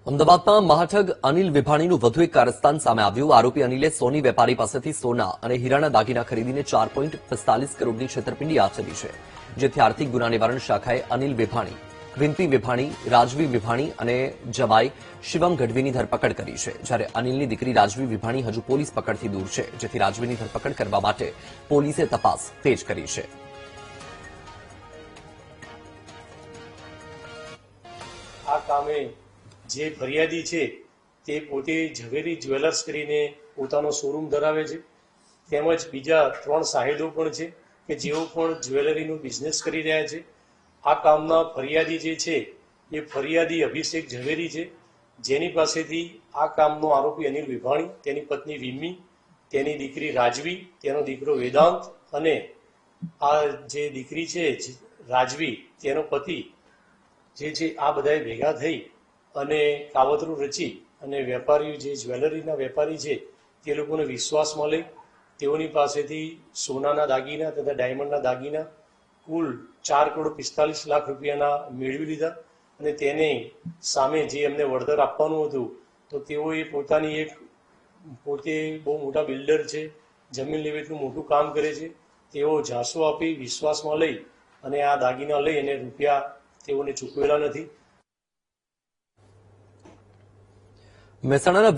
અમદાવાદમાં મહાઠગ અનિલ વિભાણીનું વધુ એક કારસ્તાન સામે આવ્યું। આરોપી અનિલે સોની વેપારી પાસેથી સોના અને હીરાના દાગીના ખરીદીને 4.45 કરોડની છેતરપિંડી આચરી છે, જેથી આર્થિક ગુના નિવારણ શાખાએ અનિલ વિભાણી, વિનતી વિભાણી, રાજવી વિભાણી અને જવાઈ શિવમ ગઢવીની ધરપકડ કરી છે, જ્યારે અનિલની દીકરી રાજવી વિભાણી હજુ પોલીસ પકડથી દૂર છે, જેથી રાજવીની ધરપકડ કરવા માટે પોલીસે તપાસ તેજ કરી છે। આ કામે જે ફરિયાદી છે તે પોતે ઝવેરી જ્વેલર્સ કરીને પોતાનો શોરૂમ ધરાવે છે, તેમજ બીજા 3 સાહેદો પણ છે કે જેઓ પણ જ્વેલરીનો બિઝનેસ કરી રહ્યા છે। આ કામના ફરિયાદી જે છે એ ફરિયાદી અભિષેક ઝવેરી છે, જેની પાસેથી આ કામનો આરોપી અનિલ વિભાણી, તેની પત્ની વિમ્મી, તેની દીકરી રાજવી, તેનો દીકરો વેદાંત અને આ જે દીકરી છે રાજવી, તેનો પતિ જે છે આ બધાએ ભેગા થઈ અને કાવતરું રચી અને વેપારીઓ જે જ્વેલરીના વેપારી છે તે લોકોને વિશ્વાસમાં લઈ તેઓની પાસેથી સોનાના દાગીના તથા ડાયમંડના દાગીના કુલ 4,45,00,000 રૂપિયાના મેળવી લીધા અને તેને સામે જે એમને વળતર આપવાનું હતું તો તેઓએ પોતાની પોતે બહુ મોટા બિલ્ડર છે, જમીન લેવેચનું મોટું કામ કરે છે, તેઓ ઝાંસો આપી વિશ્વાસમાં લઈ અને આ દાગીના લઈ અને રૂપિયા તેઓને ચૂકવેલા નથી। મહેસાણાના